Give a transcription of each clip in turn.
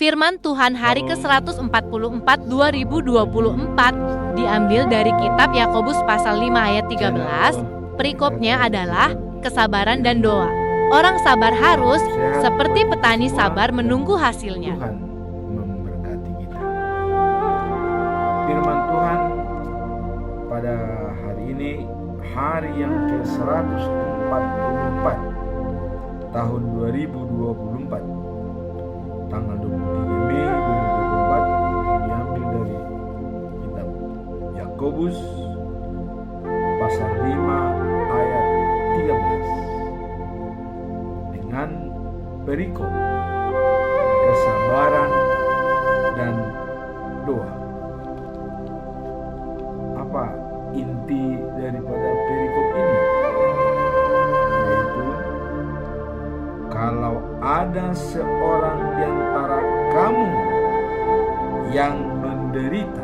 Firman Tuhan hari ke-144 2024 diambil dari kitab Yakobus pasal 5 ayat 13. Perikopnya adalah kesabaran dan doa. Orang sabar harus seperti petani sabar menunggu hasilnya. Tuhan memberkati kita. Firman Tuhan pada hari ini, hari yang ke-144 tahun 2024, tanggal 23 Mei 2024, diambil dari kitab Yakobus pasal 5 ayat 13 dengan perikop kesabaran dan doa. Apa inti daripada perikop ini? Yaitu, kalau ada seorang di antara kamu yang menderita,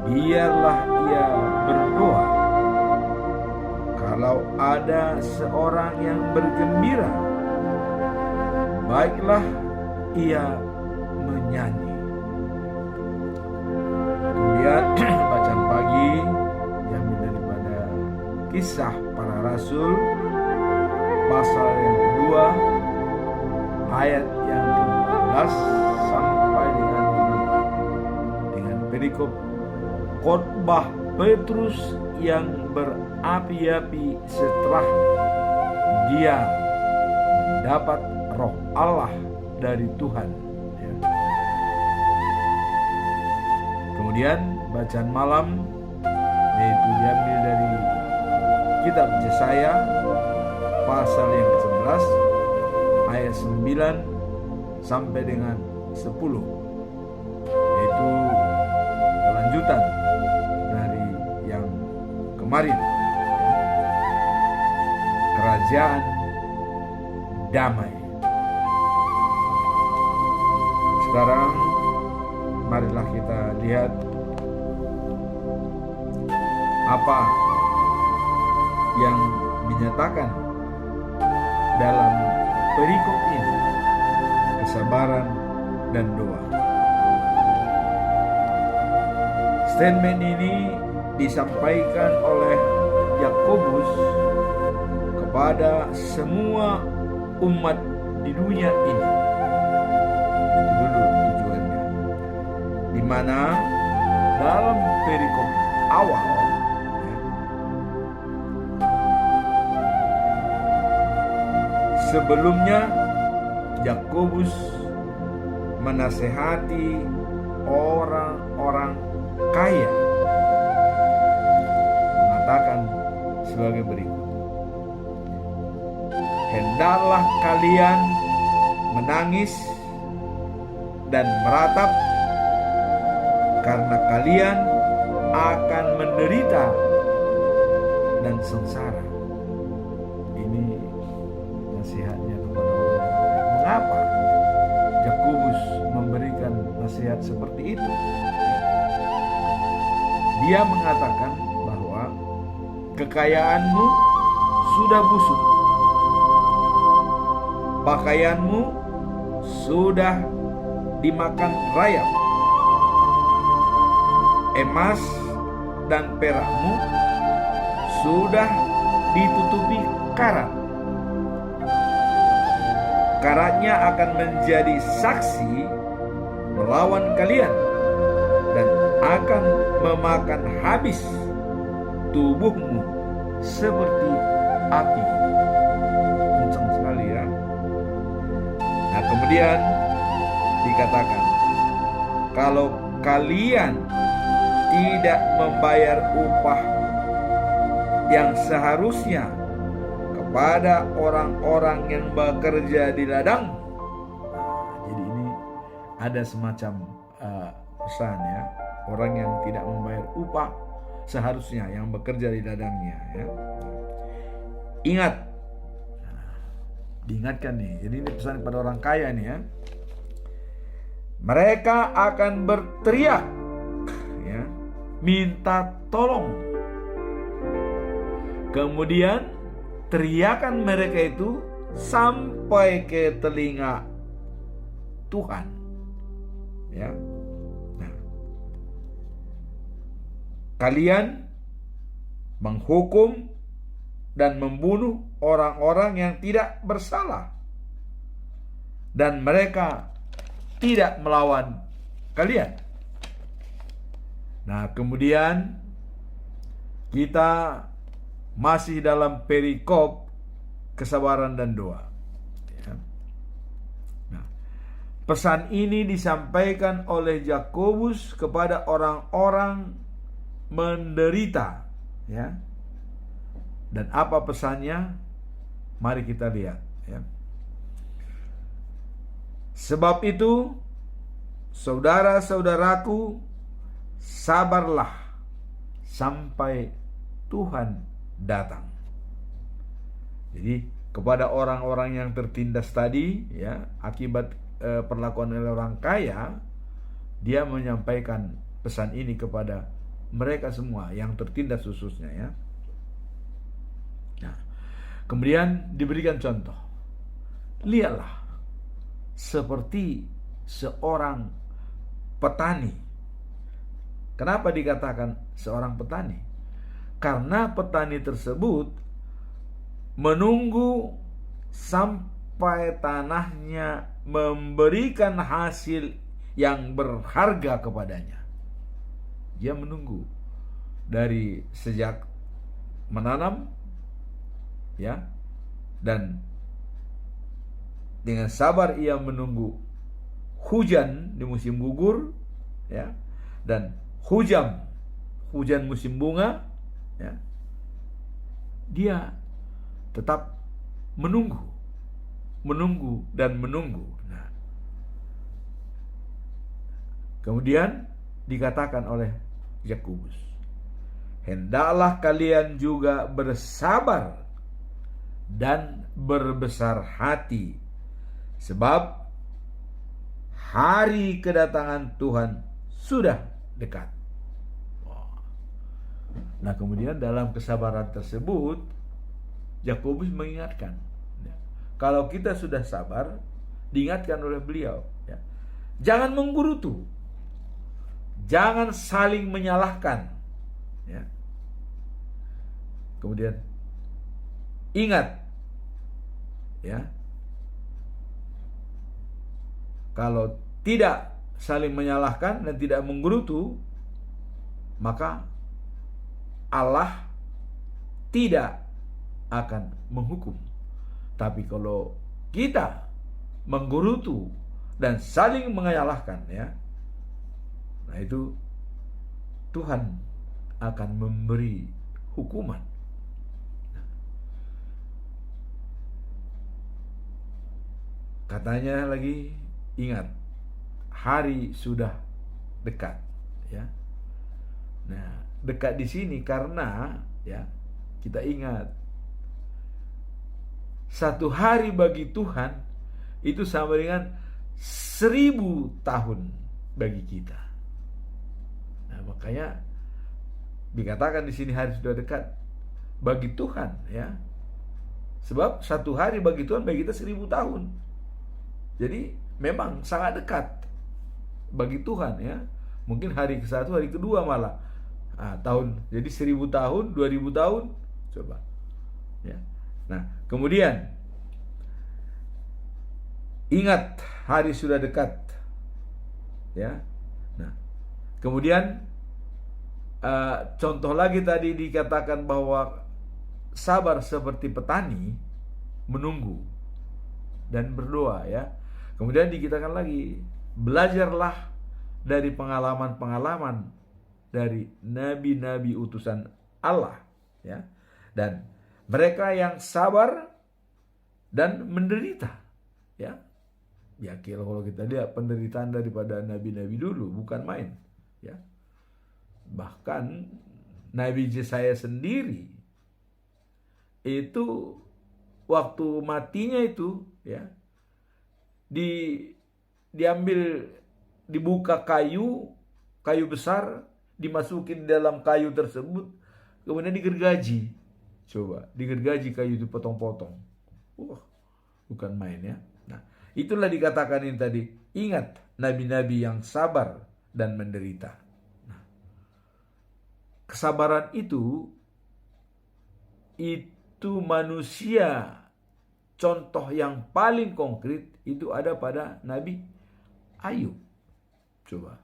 biarlah ia berdoa. Kalau ada seorang yang bergembira, baiklah ia menyanyi. Kemudian bacaan pagi diambil daripada Kisah Para Rasul pasal yang kedua ayat yang ke-14 sampai dengan 24 dengan perikop khotbah Petrus yang berapi-api setelah dia mendapat Roh Allah dari Tuhan. Kemudian bacaan malam yaitu diambil dari kitab Yesaya pasal yang ke-11 ayat 9 sampai dengan 10, yaitu kelanjutan dari yang kemarin, kerajaan damai. Sekarang marilah kita lihat apa yang dinyatakan dalam perikop ini, kesabaran dan doa. Statement ini disampaikan oleh Yakobus kepada semua umat di dunia ini. Itu dulu tujuannya. Di mana dalam perikop awal sebelumnya Yakobus menasehati orang-orang kaya, mengatakan sebagai berikut: hendaklah kalian menangis dan meratap, karena kalian akan menderita dan sengsara. Ini nasihatnya kepada orang. Mengapa Yakobus memberikan nasihat seperti itu? Dia mengatakan bahwa kekayaanmu sudah busuk, pakaianmu sudah dimakan rayap, emas dan perakmu sudah ditutupi karat. Karatnya akan menjadi saksi melawan kalian dan akan memakan habis tubuhmu seperti api. Kencang sekali ya. Nah, kemudian dikatakan, kalau kalian tidak membayar upah yang seharusnya kepada orang-orang yang bekerja di ladang. Jadi ini ada semacam pesan ya, orang yang tidak membayar upah seharusnya yang bekerja di ladangnya ya. Ingat, diingatkan nih. Jadi ini pesan kepada orang kaya nih ya. Mereka akan berteriak ya, minta tolong. Kemudian teriakan mereka itu sampai ke telinga Tuhan. Ya. Nah, kalian menghukum dan membunuh orang-orang yang tidak bersalah, dan mereka tidak melawan kalian. Nah, kemudian kita masih dalam perikop kesabaran dan doa. Ya. Nah, pesan ini disampaikan oleh Yakobus kepada orang-orang menderita. Ya. Dan apa pesannya? Mari kita lihat. Ya. Sebab itu, saudara-saudaraku, sabarlah sampai Tuhan datang. Jadi kepada orang-orang yang tertindas tadi, ya, akibat perlakuan oleh orang kaya, dia menyampaikan pesan ini kepada mereka semua yang tertindas khususnya, ya. Nah, kemudian diberikan contoh. Lihatlah seperti seorang petani. Kenapa dikatakan seorang petani? Karena petani tersebut menunggu sampai tanahnya memberikan hasil yang berharga kepadanya. Dia menunggu dari sejak menanam, ya, dan dengan sabar ia menunggu hujan di musim gugur, ya, dan hujan musim bunga, ya. Dia tetap menunggu dan menunggu. Nah, kemudian dikatakan oleh Yakobus, hendaklah kalian juga bersabar dan berbesar hati, sebab hari kedatangan Tuhan sudah dekat. Nah, kemudian dalam kesabaran tersebut Yakobus mengingatkan, ya, kalau kita sudah sabar, diingatkan oleh beliau, ya, jangan menggerutu, jangan saling menyalahkan, ya. Kemudian ingat, ya, kalau tidak saling menyalahkan dan tidak menggerutu, maka Allah tidak akan menghukum. Tapi kalau kita menggerutu dan saling menyalahkan, ya, nah itu Tuhan akan memberi hukuman. Katanya lagi, ingat, hari sudah dekat, ya. Nah, dekat di sini karena, ya, kita ingat, satu hari bagi Tuhan itu sama dengan 1000 tahun bagi kita. Nah, makanya dikatakan di sini hari sudah dekat bagi Tuhan, ya. Sebab satu hari bagi Tuhan bagi kita 1000 tahun. Jadi memang sangat dekat bagi Tuhan, ya. Mungkin hari ke-1, hari kedua malah. Tahun. Jadi 1000 tahun, 2000 tahun, coba. Ya. Nah, kemudian ingat, hari sudah dekat. Ya. Nah, kemudian contoh lagi tadi dikatakan bahwa sabar seperti petani, menunggu dan berdoa, ya. Kemudian dikatakan lagi, belajarlah dari pengalaman-pengalaman dari nabi-nabi utusan Allah, ya. Dan mereka yang sabar dan menderita, ya. Ya, kalau kita lihat penderitaan daripada nabi-nabi dulu bukan main, ya. Bahkan Nabi Yesaya sendiri itu waktu matinya itu, ya, diambil, dibuka kayu besar, dimasukin dalam kayu tersebut, kemudian digergaji. Coba, digergaji kayu itu, potong-potong. Bukan main, ya. Nah, itulah dikatakan ini tadi, Ingat nabi-nabi yang sabar dan menderita. Nah, kesabaran itu manusia, contoh yang paling konkret itu ada pada Nabi Ayub. Coba.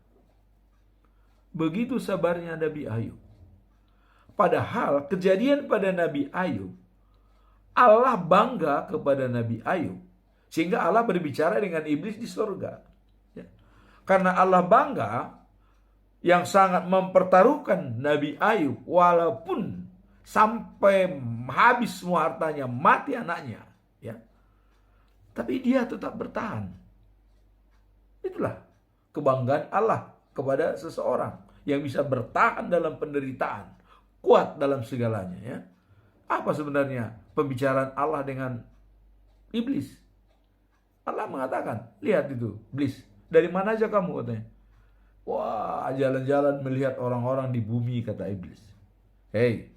Begitu sabarnya Nabi Ayub. Padahal kejadian pada Nabi Ayub, Allah bangga kepada Nabi Ayub. Sehingga Allah berbicara dengan iblis di surga. Ya. Karena Allah bangga, yang sangat mempertaruhkan Nabi Ayub, walaupun sampai habis semua hartanya, mati anaknya, ya, tapi dia tetap bertahan. Itulah kebanggaan Allah kepada seseorang yang bisa bertahan dalam penderitaan, kuat dalam segalanya. Ya, apa sebenarnya pembicaraan Allah dengan iblis? Allah mengatakan, lihat itu, iblis, dari mana aja kamu, katanya. Wah, jalan-jalan melihat orang-orang di bumi, kata iblis. Hei,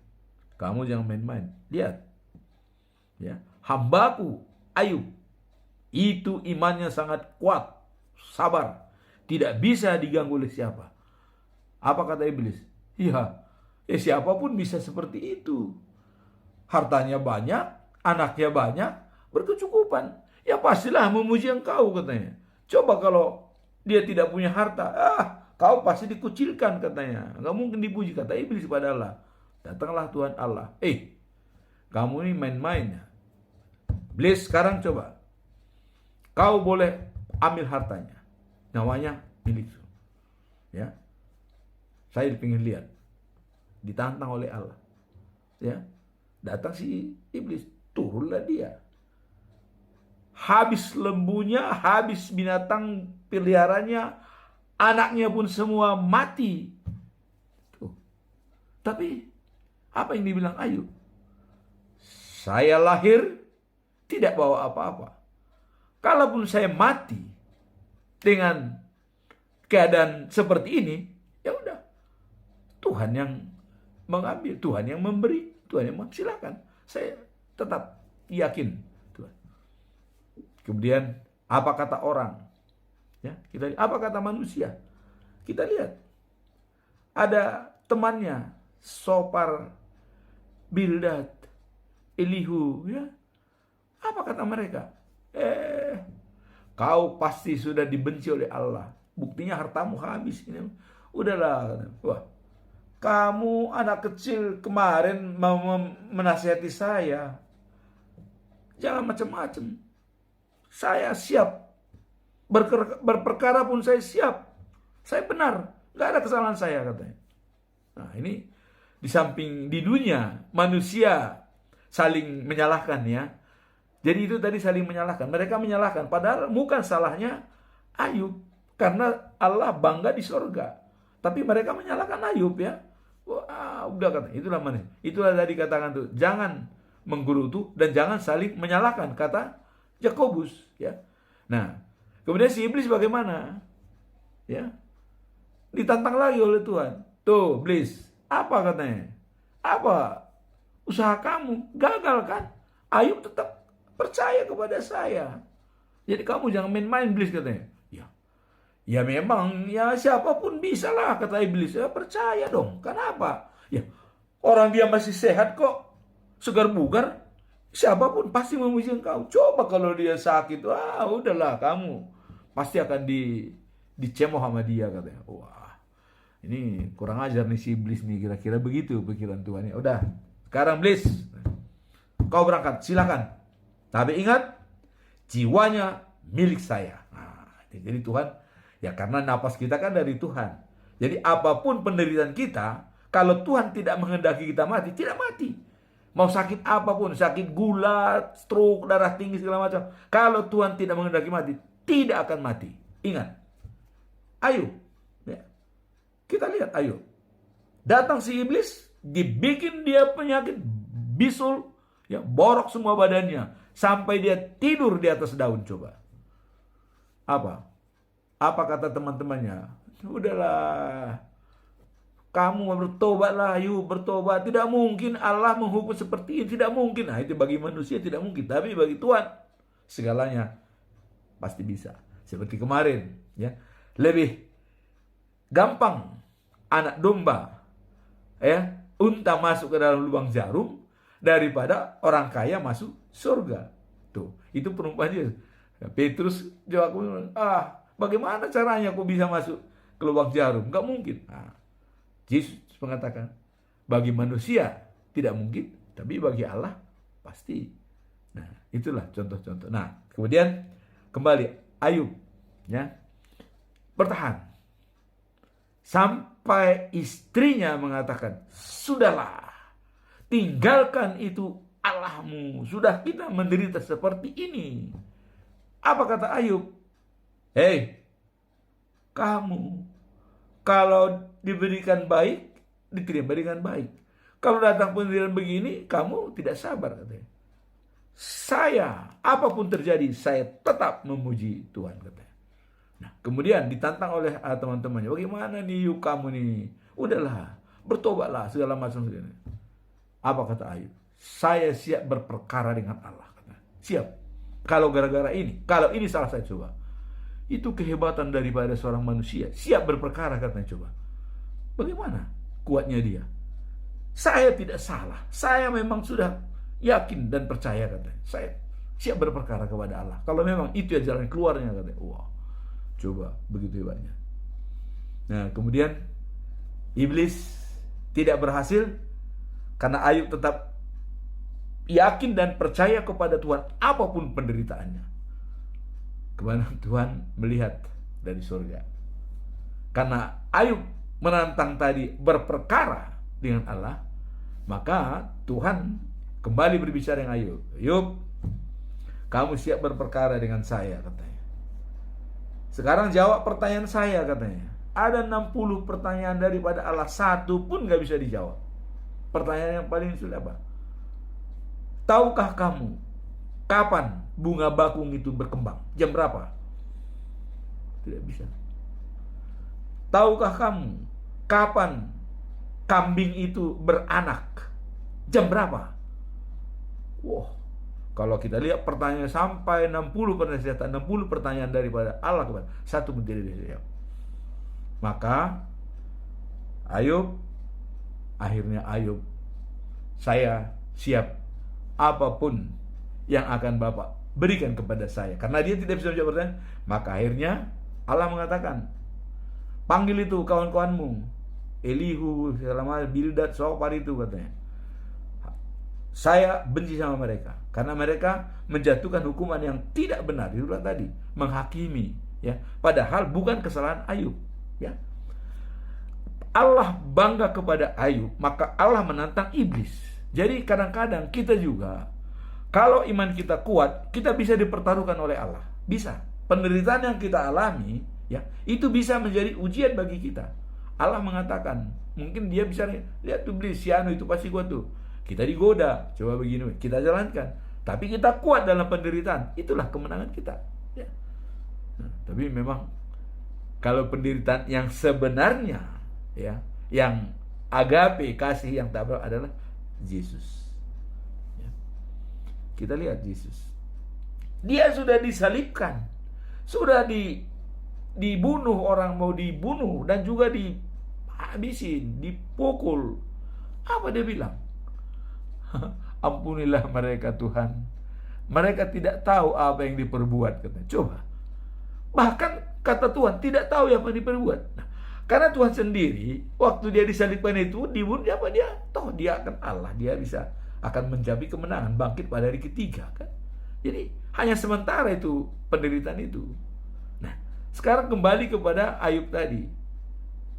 kamu jangan main-main. Lihat, ya, hambaku Ayub itu imannya sangat kuat, sabar, tidak bisa diganggu oleh siapa. Apa kata iblis? Ya, siapapun bisa seperti itu. Hartanya banyak, anaknya banyak, berkecukupan. Ya pastilah memuji engkau, katanya. Coba kalau dia tidak punya harta, kau pasti dikucilkan, katanya. Nggak mungkin dipuji, kata iblis pada Allah. Datanglah Tuhan Allah. Kamu ini main-main ya. Iblis, sekarang coba. Kau boleh ambil hartanya. Namanya milik. Ya. Saya ingin lihat. Ditantang oleh Allah. Ya. Datang si iblis, turunlah dia. Habis lembunya, habis binatang peliharaannya, anaknya pun semua mati. Tuh. Tapi apa yang dibilang Ayub? Saya lahir tidak bawa apa-apa. Kalaupun saya mati dengan keadaan seperti ini, ya udah. Tuhan yang mengambil, Tuhan yang memberi, Tuhan yang silakan. Saya tetap yakin Tuhan. Kemudian apa kata orang? Ya, apa kata manusia? Kita lihat. Ada temannya, Sopar, Bildad, Elihu, ya. Apa kata mereka? Kau pasti sudah dibenci oleh Allah. Buktinya hartamu habis. Udahlah. Wah, kamu anak kecil kemarin mau menasihati saya. Jangan macam-macam. Saya siap. Berperkara pun saya siap. Saya benar. Gak ada kesalahan saya, katanya. Nah, ini di samping di dunia manusia saling menyalahkan, ya. Jadi itu tadi saling menyalahkan. Mereka menyalahkan. Padahal bukan salahnya Ayub. Karena Allah bangga di surga. Tapi mereka menyalahkan Ayub, ya. Wah, udah kata. Itulah mana. Itulah tadi katakan tuh. Jangan menggerutu dan jangan saling menyalahkan, kata Yakobus, ya. Nah, kemudian si iblis bagaimana? Ya. Ditantang lagi oleh Tuhan. Tuh, iblis, apa katanya? Apa usaha kamu? Gagal kan? Ayub tetap percaya kepada saya. Jadi kamu jangan main-main, iblis, katanya. Ya memang, ya siapapun bisa lah, kata iblis. Ya percaya dong. Kenapa? Ya orang dia masih sehat kok, segar bugar. Siapapun pasti memuji engkau. Coba kalau dia sakit, udahlah, kamu pasti akan dicemooh sama dia, katanya. Wah, ini kurang ajar nih si iblis nih, kira-kira begitu pikiran Tuhan. Ya udah, sekarang iblis, kau berangkat, silakan. Tapi ingat, jiwanya milik saya. Nah, jadi Tuhan, ya karena napas kita kan dari Tuhan. Jadi apapun penderitaan kita, kalau Tuhan tidak menghendaki kita mati, tidak mati. Mau sakit apapun, sakit gula, stroke, darah tinggi, segala macam. Kalau Tuhan tidak menghendaki mati, tidak akan mati. Ingat. Ayub. Ya. Kita lihat Ayub. Datang si iblis, dibikin dia penyakit bisul, ya, borok semua badannya. Sampai dia tidur di atas daun, coba. Apa kata teman-temannya? Udahlah. Kamu bertobatlah, Ayub, bertobat. Tidak mungkin Allah menghukum seperti ini. Tidak mungkin. Nah, itu bagi manusia tidak mungkin. Tapi bagi Tuhan, segalanya pasti bisa. Seperti kemarin, ya. Lebih gampang anak domba, ya, unta masuk ke dalam lubang jarum daripada orang kaya masuk surga. Tuh, itu perumpamaan Yesus. Petrus jawab, bagaimana caranya aku bisa masuk ke lubang jarum? Gak mungkin. Yesus mengatakan, bagi manusia tidak mungkin, tapi bagi Allah pasti. Nah, itulah contoh-contoh. Nah, kemudian kembali Ayub, ya, bertahan sampai istrinya mengatakan, sudahlah, tinggalkan itu Allahmu, sudah kita menderita seperti ini. Apa kata Ayub? Hei, kamu kalau diberikan baik, diterima dengan baik. Kalau datang penderitaan begini, kamu tidak sabar, katanya. Saya, apapun terjadi, saya tetap memuji Tuhan, katanya. Nah, kemudian ditantang oleh teman-temannya, bagaimana nih yuk kamu nih? Udahlah, bertobatlah segala macam. Apa kata Ayub? Saya siap berperkara dengan Allah, katanya. Siap. Kalau gara-gara ini, kalau ini salah saya, coba. Itu kehebatan daripada seorang manusia. Siap berperkara, katanya, coba. Bagaimana kuatnya dia? Saya tidak salah. Saya memang sudah yakin dan percaya, katanya. Saya siap berperkara kepada Allah. Kalau memang itu yang jalan keluarnya, katanya. Wah, coba, begitu hebatnya. Nah, kemudian iblis tidak berhasil karena Ayub tetap yakin dan percaya kepada Tuhan apapun penderitaannya. Kemudian Tuhan melihat dari surga. Karena Ayub menantang tadi berperkara dengan Allah, maka Tuhan kembali berbicara dengan Ayub. Ayub, kamu siap berperkara dengan saya, katanya. Sekarang jawab pertanyaan saya, katanya. Ada 60 pertanyaan daripada Allah, satu pun gak bisa dijawab. Pertanyaan yang paling sulit apa? Tahukah kamu kapan bunga bakung itu berkembang? Jam berapa? Tidak bisa. Tahukah kamu kapan kambing itu beranak? Jam berapa? Wah, kalau kita lihat pertanyaan sampai 60 pertanyaan daripada Allah kepada satu pun tidak bisa dijawab. Maka akhirnya Ayub, saya siap apapun yang akan Bapak berikan kepada saya. Karena dia tidak bisa menjawab pertanyaan, maka akhirnya Allah mengatakan, panggil itu kawan-kawanmu, Elihu, Bildad, Sofar itu, katanya. Saya benci sama mereka karena mereka menjatuhkan hukuman yang tidak benar. Itu tadi, menghakimi, ya. Padahal bukan kesalahan Ayub, ya. Allah bangga kepada Ayub, maka Allah menantang iblis. Jadi kadang-kadang kita juga, kalau iman kita kuat, kita bisa dipertaruhkan oleh Allah. Bisa. Penderitaan yang kita alami, ya, itu bisa menjadi ujian bagi kita. Allah mengatakan, mungkin dia bisa lihat tuh iblis, si anu itu pasti kuat tuh. Kita digoda, coba begini, kita jalankan. Tapi kita kuat dalam penderitaan, itulah kemenangan kita. Ya. Nah, tapi memang kalau penderitaan yang sebenarnya, ya, yang agape, kasih yang tak berapa adalah Yesus. Ya. Kita lihat Yesus. Dia sudah disalibkan, sudah dibunuh, orang mau dibunuh dan juga dihabisin, dipukul. Apa dia bilang? Ampunilah mereka, Tuhan. Mereka tidak tahu apa yang diperbuat, katanya. Coba. Bahkan kata Tuhan tidak tahu apa yang diperbuat. Nah, karena Tuhan sendiri waktu dia disalibkan itu dibunuh, apa dia? Toh dia akan Allah, dia akan mencapai kemenangan, bangkit pada hari ketiga, kan? Jadi hanya sementara itu penderitaan itu. Nah, sekarang kembali kepada Ayub tadi.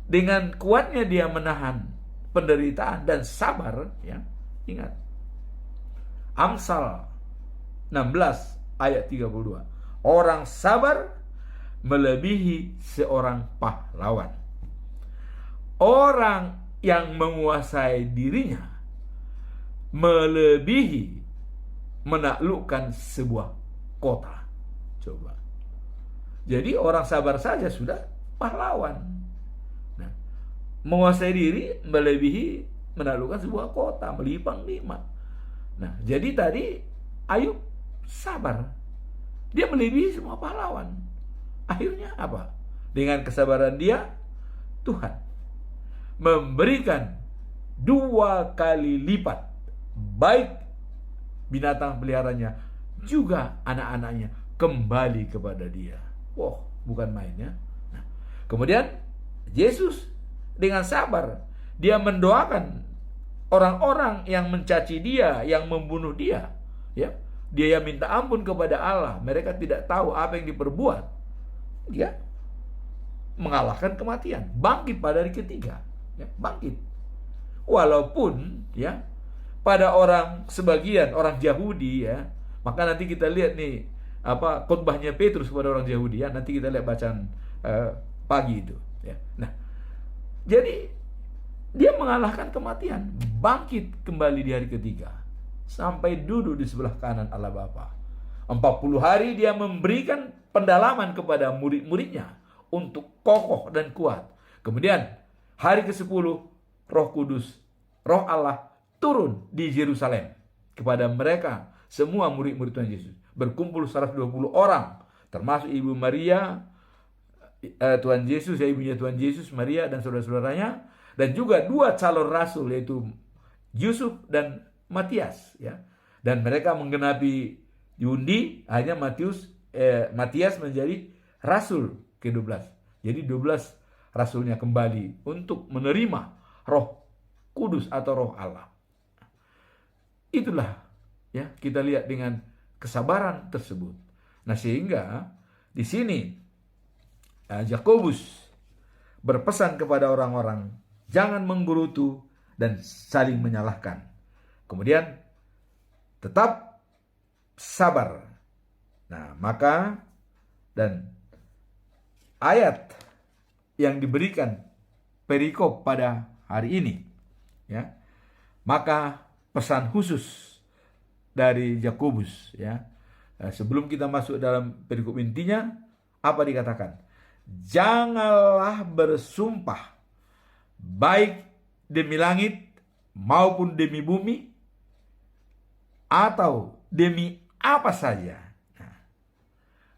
Dengan kuatnya dia menahan penderitaan dan sabar, ya. Ingat. Amsal 16 ayat 32. Orang sabar melebihi seorang pahlawan. Orang yang menguasai dirinya melebihi menaklukkan sebuah kota. Coba. Jadi orang sabar saja sudah pahlawan. Nah, menguasai diri melebihi menaklukkan sebuah kota, melebihi panglima. Nah, jadi tadi Ayub sabar. Dia melebihi semua pahlawan. akhirnya apa? Dengan kesabaran dia, Tuhan memberikan 2 kali lipat, baik binatang peliharanya juga anak-anaknya kembali kepada dia. Wow, bukan mainnya. Nah, kemudian Yesus dengan sabar dia mendoakan orang-orang yang mencaci dia, yang membunuh dia, ya. Dia yang minta ampun kepada Allah. Mereka tidak tahu apa yang diperbuat. Dia mengalahkan kematian, bangkit pada hari ketiga, ya, bangkit. Walaupun ya pada orang sebagian orang Yahudi, ya, maka nanti kita lihat nih apa khotbahnya Petrus kepada orang Yahudi, ya, nanti kita lihat bacaan pagi itu, ya. Nah, jadi dia mengalahkan kematian, bangkit kembali di hari ketiga, sampai duduk di sebelah kanan Allah Bapa. 40 hari dia memberikan pendalaman kepada murid-muridnya untuk kokoh dan kuat. Kemudian hari ke-10 Roh Kudus, Roh Allah turun di Yerusalem kepada mereka semua murid-murid Tuhan Yesus. Berkumpul 120 orang, termasuk Ibu Maria, Tuhan Yesus, ya, ibunya Tuhan Yesus, Maria dan saudara-saudaranya, dan juga 2 calon rasul yaitu Yusuf dan Matias, ya. Dan mereka menggenapi diundi, hanya Matias menjadi rasul ke-12. Jadi 12 rasulnya kembali untuk menerima Roh Kudus atau Roh Allah. Itulah, ya, kita lihat dengan kesabaran tersebut. Nah, sehingga di sini Yakobus berpesan kepada orang-orang jangan menggerutu dan saling menyalahkan. Kemudian tetap sabar. Nah, maka dan ayat yang diberikan perikop pada hari ini, ya, maka pesan khusus dari Yakobus, ya, sebelum kita masuk dalam perikop intinya, apa dikatakan? Janganlah bersumpah baik demi langit maupun demi bumi atau demi apa saja. Nah,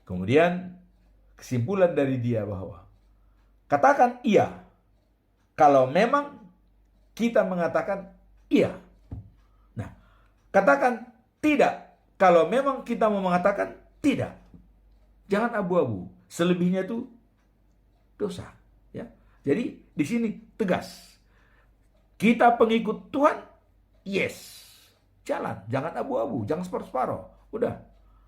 kemudian kesimpulan dari dia bahwa katakan iya kalau memang kita mengatakan iya. Nah, katakan tidak kalau memang kita mau mengatakan tidak. Jangan abu-abu. Selebihnya itu dosa, ya. Jadi di sini tegas. Kita pengikut Tuhan, yes. Jalan, jangan abu-abu, jangan separuh-separuh. Udah,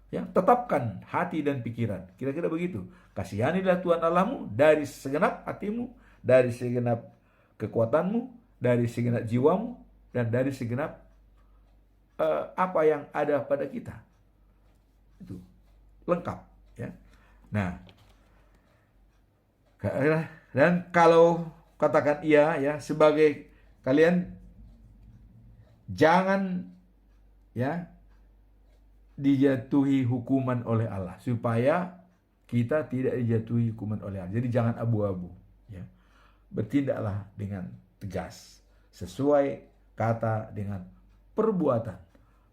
ya, tetapkan hati dan pikiran. Kira-kira begitu. Kasihanilah Tuhan Allahmu dari segenap hatimu, dari segenap kekuatanmu, dari segenap jiwamu, dan dari segenap apa yang ada pada kita. Itu lengkap, ya. Nah, dan kalau katakan iya, ya, sebagai kalian jangan, ya, dijatuhi hukuman oleh Allah, supaya kita tidak dijatuhi hukuman oleh Allah. Jadi jangan abu-abu, ya. Bertindaklah dengan tegas sesuai kata dengan perbuatan,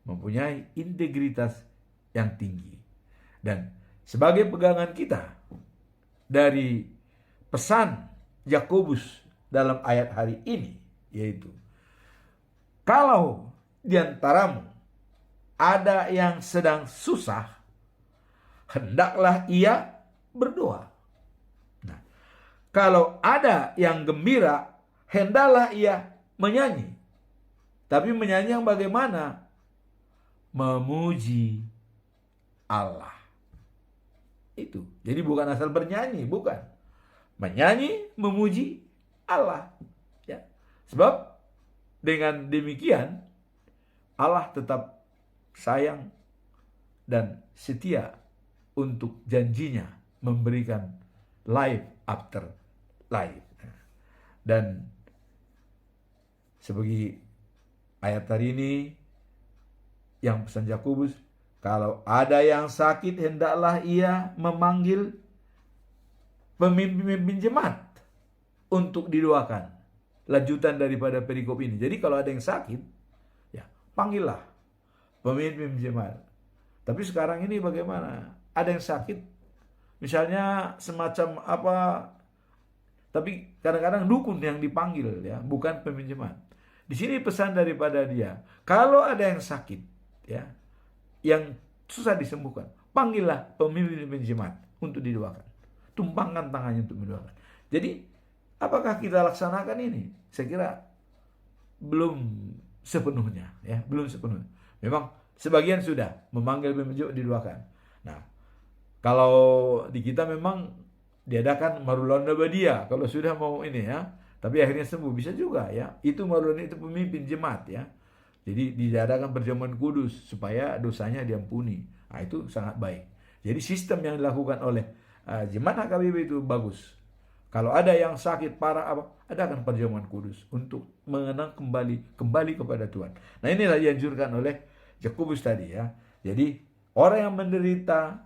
mempunyai integritas yang tinggi. Dan sebagai pegangan kita dari pesan Yakobus dalam ayat hari ini, yaitu kalau di antaramu ada yang sedang susah, hendaklah ia berdoa. Nah, kalau ada yang gembira, hendaklah ia menyanyi. Tapi menyanyi yang bagaimana? Memuji Allah. Itu. Jadi bukan asal bernyanyi, bukan. Menyanyi, memuji Allah. Ya. Sebab dengan demikian Allah tetap sayang dan setia untuk janjinya memberikan life after life. Dan sebagai ayat hari ini yang pesan Yakobus, kalau ada yang sakit hendaklah ia memanggil pemimpin jemaat untuk didoakan. Lanjutan daripada perikop ini. Jadi kalau ada yang sakit, ya panggillah pemimpin jemaat. Tapi sekarang ini bagaimana? Ada yang sakit, misalnya semacam apa, tapi kadang-kadang dukun yang dipanggil ya, bukan pemimpin jemaat. Di sini pesan daripada dia, kalau ada yang sakit ya, yang susah disembuhkan, panggillah pemimpin jemaat untuk didoakan. Tumpangkan tangannya untuk mendoakan. Jadi, apakah kita laksanakan ini? Saya kira belum sepenuhnya ya, belum sepenuhnya. Memang sebagian sudah memanggil pemimpin jemaat didoakan. Nah, kalau di kita memang diadakan Marulanda Badia kalau sudah mau ini ya, tapi akhirnya sembuh, bisa juga ya. Itu Marulanda itu pemimpin jemaat ya. Jadi diadakan perjamuan kudus supaya dosanya diampuni. Nah, itu sangat baik. Jadi sistem yang dilakukan oleh jemaat HKBP itu bagus. Kalau ada yang sakit parah adakan perjamuan kudus untuk mengenang kembali kepada Tuhan. Nah, inilah dianjurkan oleh Yakobus tadi ya. Jadi orang yang menderita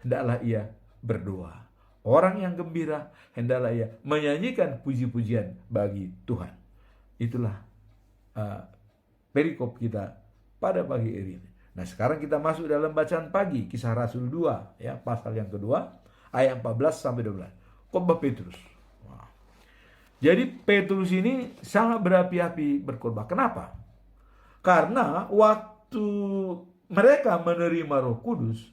hendaklah ia berdoa. Orang yang gembira hendaklah ia menyanyikan puji-pujian bagi Tuhan. Itulah perikop kita pada pagi hari ini. Nah, sekarang kita masuk dalam bacaan pagi, Kisah Rasul 2 ya, pasal yang kedua, ayat 14 sampai 12. Khotbah Petrus. Wow. Jadi Petrus ini sangat berapi-api berkhotbah. Kenapa? Karena waktu mereka menerima Roh Kudus,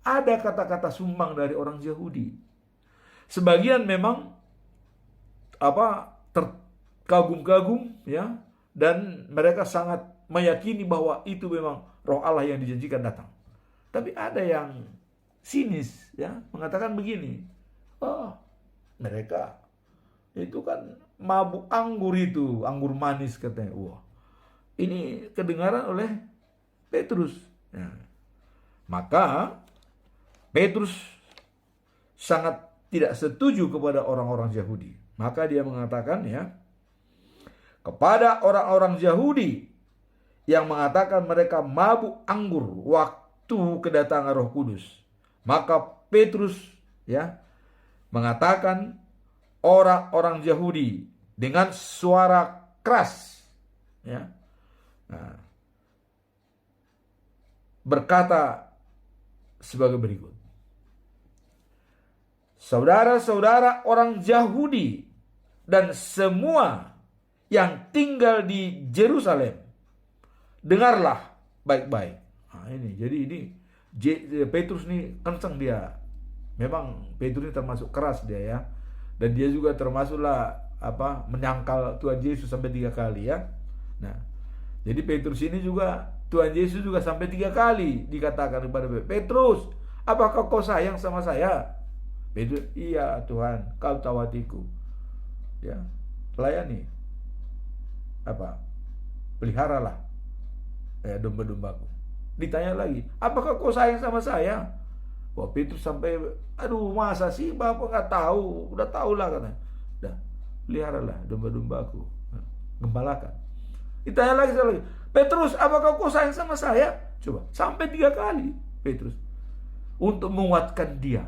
ada kata-kata sumbang dari orang Yahudi. Sebagian memang terkagum-kagum ya, dan mereka sangat meyakini bahwa itu memang Roh Allah yang dijanjikan datang. Tapi ada yang sinis ya, mengatakan begini, mereka itu kan mabuk anggur itu, anggur manis katanya. Wah, ini kedengaran oleh Petrus. Ya. Maka Petrus sangat tidak setuju kepada orang-orang Yahudi. Maka dia mengatakan ya, kepada orang-orang Yahudi yang mengatakan mereka mabuk anggur waktu kedatangan Roh Kudus. Maka Petrus ya mengatakan orang-orang Yahudi dengan suara keras ya. Nah, berkata sebagai berikut. Saudara-saudara orang Yahudi dan semua yang tinggal di Yerusalem, dengarlah baik-baik. Nah, jadi Petrus ini kencang dia. Memang Petrus ini termasuk keras dia ya. Dan dia juga termasuklah menyangkal Tuhan Yesus sampai 3 kali ya. Nah, jadi Petrus ini juga Tuhan Yesus juga sampai 3 kali dikatakan kepada Petrus, apakah kau sayang sama saya? Petrus, iya Tuhan, kau tahu hatiku. Ya, layani. Peliharalah domba-dombaku. Ditanya lagi, apakah kau sayang sama saya? Wah, Petrus sampai, masa sih Bapak nggak tahu? Udah tahulah katanya. Dah, peliharalah domba-dombaku. Gembalakan. Ditanya lagi, Petrus, apakah kau sayang sama saya? Coba, sampai 3 kali Petrus. Untuk menguatkan dia.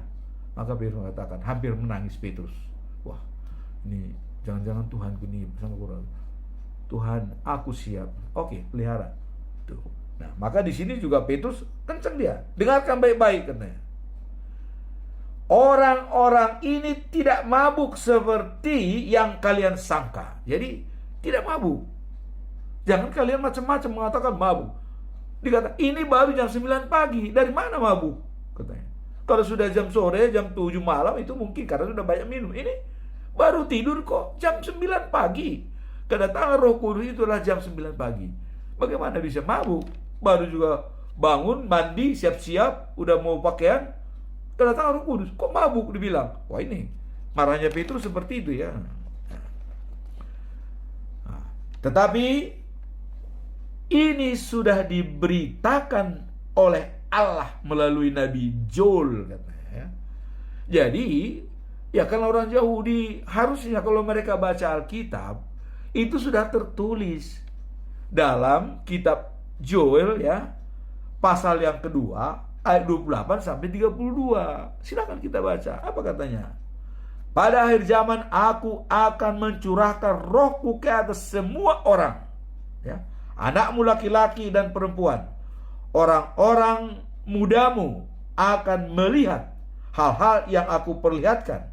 Maka Petrus mengatakan, hampir menangis Petrus. Wah, ini jangan-jangan Tuhanku ini sangat kurang. Tuhan, aku siap. Oke, pelihara. Tuh. Nah, maka di sini juga Petrus kencang dia. Dengarkan baik-baik katanya. Orang-orang ini tidak mabuk seperti yang kalian sangka. Jadi, tidak mabuk. Jangan kalian macam-macam mengatakan mabuk. Dikata, ini baru jam 9 pagi. Dari mana mabuk? Katanya. Kalau sudah jam sore, jam 7 malam, itu mungkin karena sudah banyak minum. Ini baru tidur kok, jam 9 pagi. Kedatangan Roh Kudus itulah jam 9 pagi. Bagaimana bisa mabuk? Baru juga bangun, mandi, siap-siap, udah mau pakaian. Kedatangan Roh Kudus, kok mabuk dibilang? Wah, ini marahnya Petrus seperti itu ya. Nah, tetapi ini sudah diberitakan oleh Allah melalui Nabi Joel katanya ya. Jadi ya kan orang Yahudi harusnya kalau mereka baca Alkitab itu sudah tertulis dalam kitab Joel ya, pasal yang kedua ayat 28 sampai 32. Silakan kita baca. Apa katanya? Pada akhir zaman aku akan mencurahkan rohku ke atas semua orang ya. Anakmu laki-laki dan perempuan, orang-orang mudamu akan melihat hal-hal yang aku perlihatkan.